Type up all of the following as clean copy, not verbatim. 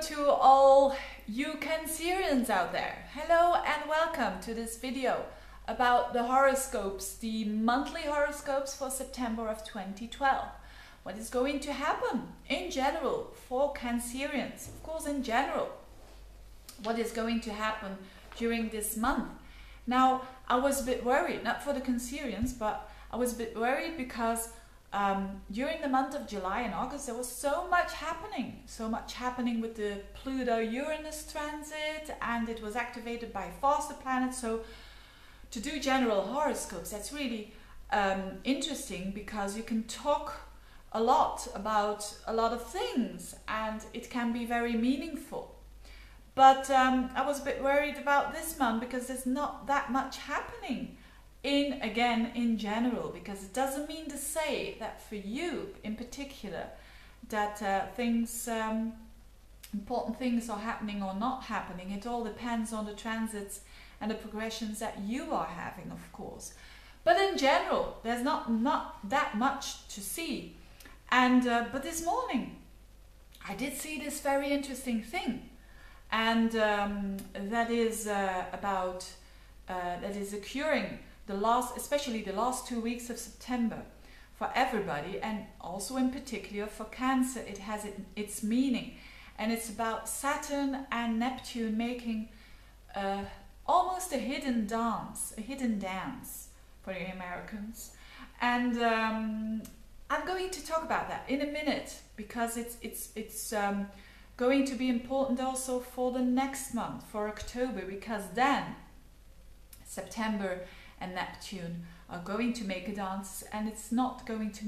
to all you Cancerians out there. Hello and welcome to this video about the horoscopes, the monthly horoscopes for September of 2012. What is going to happen in general for Cancerians? Of course, in general, what is going to happen during this month? Now, I was a bit worried, not for the Cancerians, but I was a bit worried because during the month of July and August there was so much happening with the Pluto-Uranus transit, and it was activated by faster planets. So to do general horoscopes, that's really interesting because you can talk a lot about a lot of things and it can be very meaningful. But I was a bit worried about this month because there's not that much happening in general, because it doesn't mean to say that for you in particular that important things are happening or not happening. It all depends on the transits and the progressions that you are having, of course. But in general, there's not that much to see. And but this morning I did see this very interesting thing, and that is occurring especially the last 2 weeks of September for everybody, and also in particular for Cancer. It has its meaning, and it's about Saturn and Neptune making almost a hidden dance for the Americans. And I'm going to talk about that in a minute, because it's going to be important also for the next month, for October, because then September and Neptune are going to make a dance, and it's not going to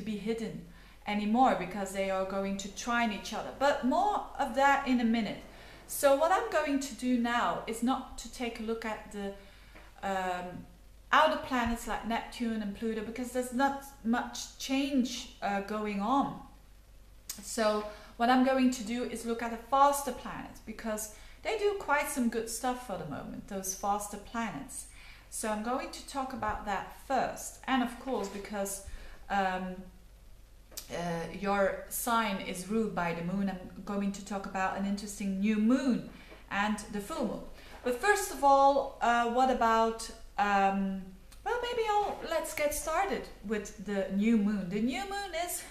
be hidden anymore, because they are going to trine each other. But more of that in a minute. So what I'm going to do now is not to take a look at the outer planets like Neptune and Pluto, because there's not much change going on. So what I'm going to do is look at the faster planets, because they do quite some good stuff for the moment, those faster planets. So I'm going to talk about that first. And of course, because your sign is ruled by the moon, I'm going to talk about an interesting new moon and the full moon. But first of all, what about, let's get started with the new moon. The new moon is,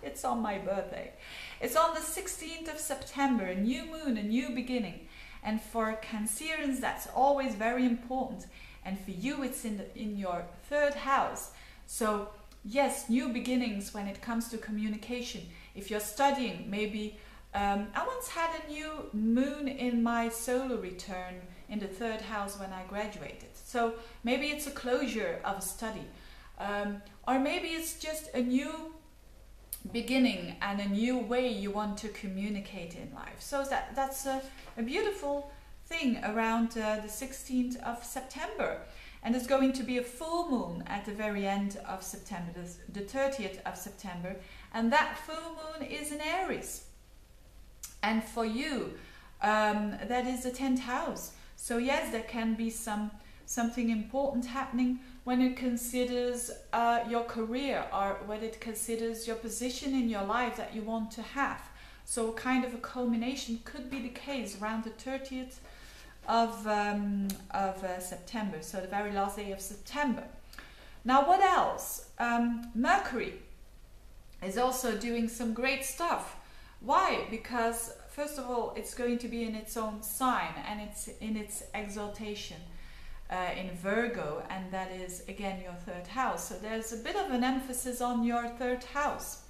it's on my birthday. It's on the 16th of September, a new moon, a new beginning. And for Cancerians, that's always very important. And for you, it's in your third house. So yes, new beginnings when it comes to communication. If you're studying, maybe I once had a new moon in my solar return in the third house when I graduated. So maybe it's a closure of a study, or maybe it's just a new beginning and a new way you want to communicate in life. So that's a beautiful thing around the 16th of September. And there's going to be a full moon at the very end of September, the 30th of September, and that full moon is in Aries. And for you, that is the 10th house. So yes, there can be something important happening when it considers your career, or when it considers your position in your life that you want to have. So kind of a culmination could be the case around the 30th of September, so the very last day of September. Now, what else? Mercury is also doing some great stuff. Why? Because first of all, it's going to be in its own sign, and it's in its exaltation in Virgo, and that is again your third house. So there's a bit of an emphasis on your third house,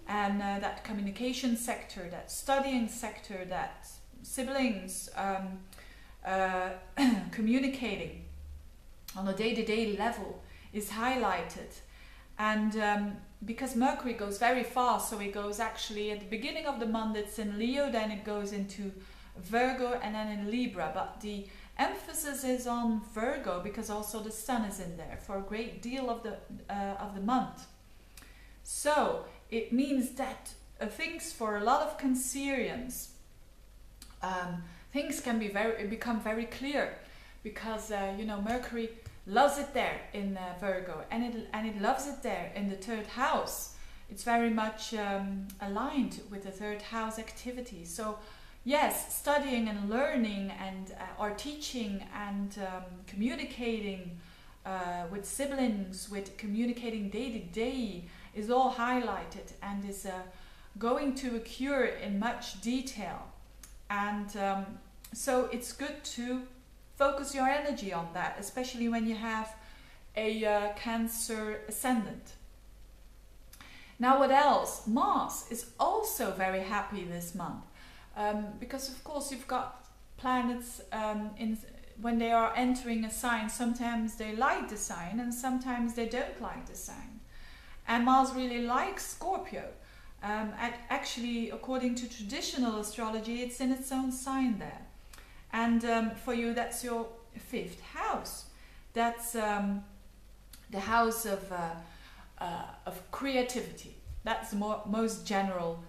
and that communication sector, that studying sector, that siblings, communicating on a day-to-day level is highlighted. And because Mercury goes very fast, so it goes actually at the beginning of the month it's in Leo, then it goes into Virgo, and then in Libra. But the emphasis is on Virgo because also the sun is in there for a great deal of the month. So it means that things for a lot of Cancerians, things can become very clear, because Mercury loves it there in Virgo, and it loves it there in the third house. It's very much aligned with the third house activity. So yes, studying and learning and or teaching and communicating with siblings, with communicating day to day is all highlighted and is going to occur in much detail. And so it's good to focus your energy on that, especially when you have a Cancer ascendant. Now what else? Mars is also very happy this month because of course you've got planets when they are entering a sign. Sometimes they like the sign and sometimes they don't like the sign. And Mars really likes Scorpio. Actually, according to traditional astrology, it's in its own sign there. And for you, that's your 5th house. That's the house of creativity. That's the most general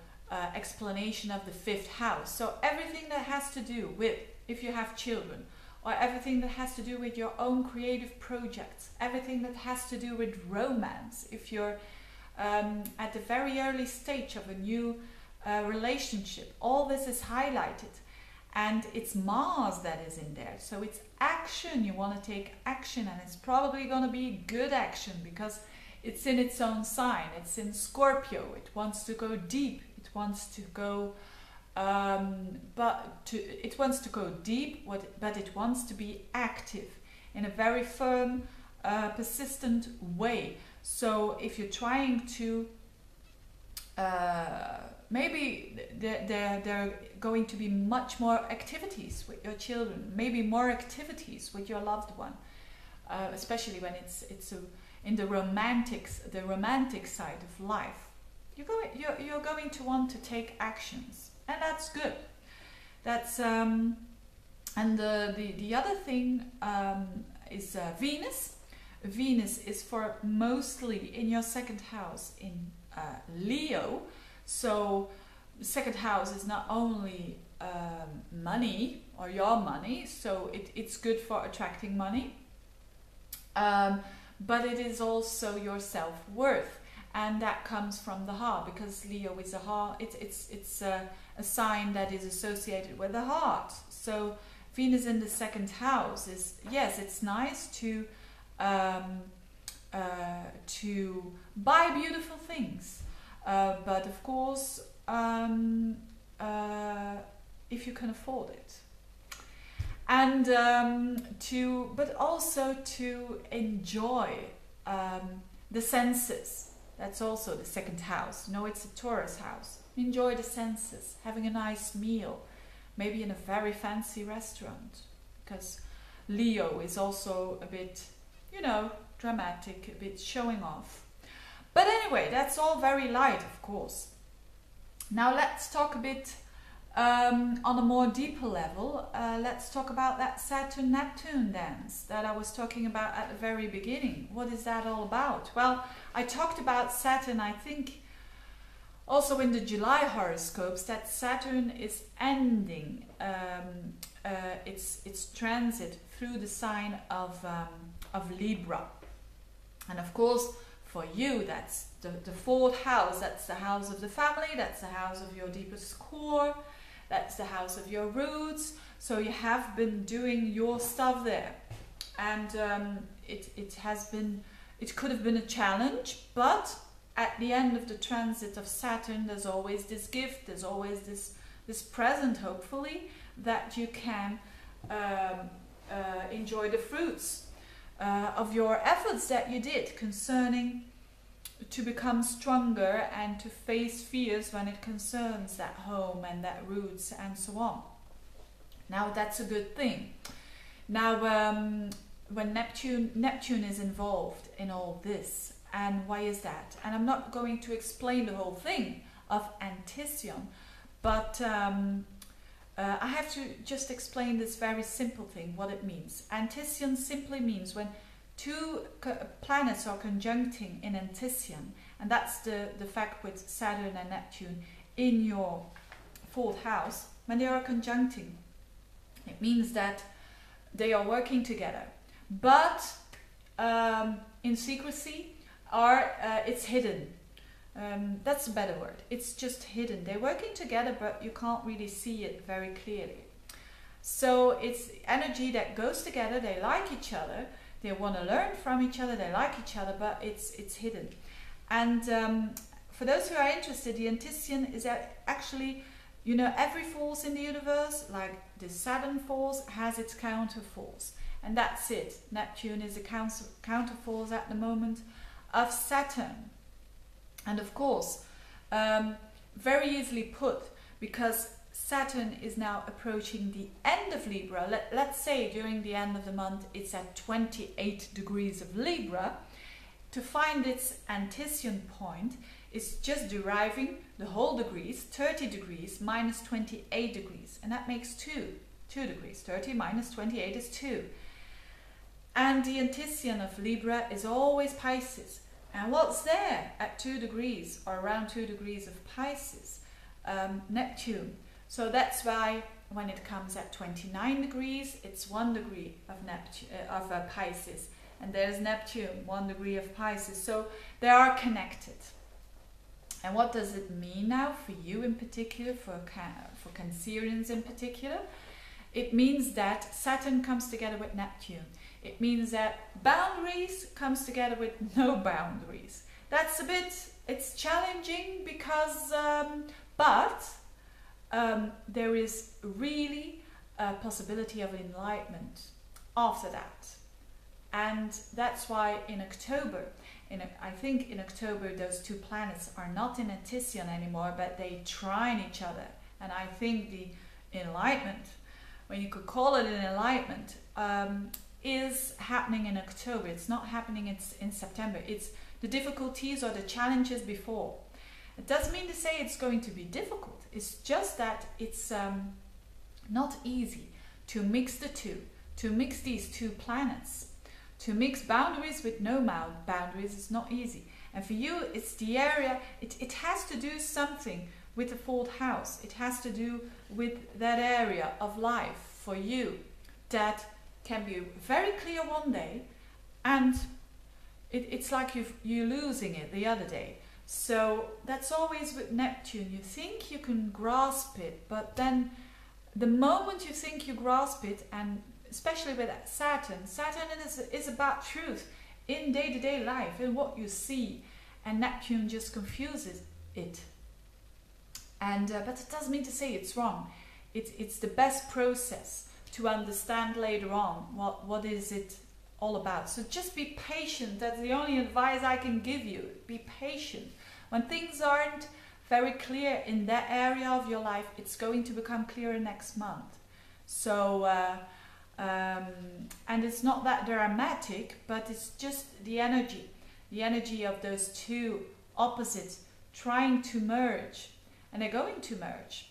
explanation of the 5th house. So everything that has to do with, if you have children, or everything that has to do with your own creative projects, everything that has to do with romance, if you're at the very early stage of a new relationship, all this is highlighted. And it's Mars that is in there. So it's action. You want to take action, and it's probably going to be good action because it's in its own sign. It's in Scorpio. It wants to go deep. It wants to go it wants to go deep, but it wants to be active in a very firm, persistent way. So if you're trying to maybe there are going to be much more activities with your children, maybe more activities with your loved one, especially when it's in the romantic side of life. You're going to want to take actions, and that's good. That's and the other thing is Venus. Venus is for mostly in your 2nd house in Leo. So the 2nd house is not only money or your money, so it's good for attracting money, but it is also your self-worth, and that comes from the heart, because Leo is a heart. It's a sign that is associated with the heart. So Venus in the 2nd house is, yes, it's nice to buy beautiful things. But of course, if you can afford it, and but also to enjoy the senses. That's also the 2nd house. No, it's a Taurus house. Enjoy the senses, having a nice meal, maybe in a very fancy restaurant, because Leo is also a bit, you know, dramatic, a bit showing off. But anyway, that's all very light, of course. Now let's talk a bit on a more deeper level. Let's talk about that Saturn-Neptune dance that I was talking about at the very beginning. What is that all about? Well, I talked about Saturn, I think, also in the July horoscopes, that Saturn is ending its transit through the sign of Libra. And of course, for you, that's the 4th house. That's the house of the family. That's the house of your deepest core. That's the house of your roots. So you have been doing your stuff there. And it could have been a challenge, but at the end of the transit of Saturn, there's always this gift. There's always this present, hopefully, that you can enjoy the fruits of your efforts that you did concerning to become stronger and to face fears when it concerns that home and that roots and so on. Now that's a good thing. Now when Neptune is involved in all this, and why is that? And I'm not going to explain the whole thing of Anticyon, but I have to just explain this very simple thing, what it means. Anticyon simply means when 2 planets are conjuncting in Anticyon, and that's the fact with Saturn and Neptune in your 4th house. When they are conjuncting, it means that they are working together, but in secrecy, or it's hidden. That's a better word. It's just hidden. They're working together, but you can't really see it very clearly. So it's energy that goes together. They like each other. They want to learn from each other. They like each other, but it's hidden. And for those who are interested, the Antician is actually, you know, every force in the universe, like the Saturn force, has its counter force. And that's it. Neptune is a counter force at the moment of Saturn. And of course, very easily put, because Saturn is now approaching the end of Libra. Let's say during the end of the month it's at 28 degrees of Libra. To find its Antician point is just deriving the whole degrees, 30 degrees minus 28 degrees. And that makes 2 degrees. 30 minus 28 is 2. And the Antician of Libra is always Pisces. And what's there at 2 degrees or around 2 degrees of Pisces? Neptune. So that's why when it comes at 29 degrees, it's 1 degree of Pisces. And there's Neptune, 1 degree of Pisces. So they are connected. And what does it mean now for you in particular, for Cancerians in particular? It means that Saturn comes together with Neptune. It means that boundaries comes together with no boundaries. That's a bit, it's challenging because, there is really a possibility of enlightenment after that. And that's why in October, I think in October those two planets are not in Antician anymore, but they trine each other. And I think the enlightenment, when you could call it an enlightenment, is happening in October. It's not happening in September. It's the difficulties or the challenges before. It doesn't mean to say it's going to be difficult. It's just that it's not easy to mix the two, to mix these two planets. To mix boundaries with no boundaries is not easy. And for you, it's the area, it has to do something with the fourth house. It has to do with that area of life for you that can be very clear one day, and it's like you're losing it the other day. So that's always with Neptune. You think you can grasp it, but then the moment you think you grasp it, and especially with Saturn is about truth in day-to-day life, in what you see, and Neptune just confuses it. And but it doesn't mean to say it's wrong. It's the best process to understand later on what is it all about. So just be patient. That's the only advice I can give you. Be patient. When things aren't very clear in that area of your life, it's going to become clearer next month. So and it's not that dramatic, but it's just the energy of those two opposites trying to merge, and they're going to merge.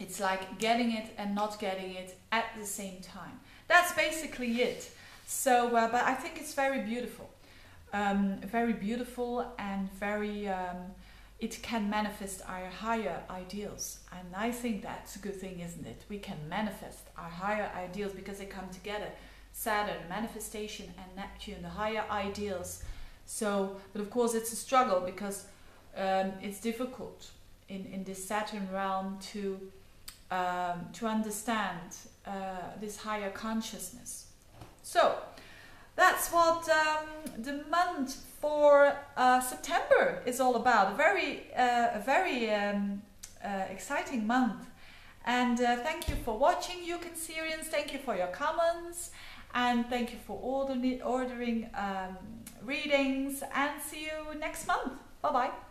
It's like getting it and not getting it at the same time. That's basically it. So, but I think it's very beautiful, and very. It can manifest our higher ideals, and I think that's a good thing, isn't it? We can manifest our higher ideals because they come together. Saturn, manifestation, and Neptune, the higher ideals. So, but of course it's a struggle because it's difficult in this Saturn realm to understand this higher consciousness. So that's what the month for September is all about. A very exciting month. And thank you for watching, you Cancerians. Thank you for your comments, and thank you for ordering readings. And see you next month. Bye bye.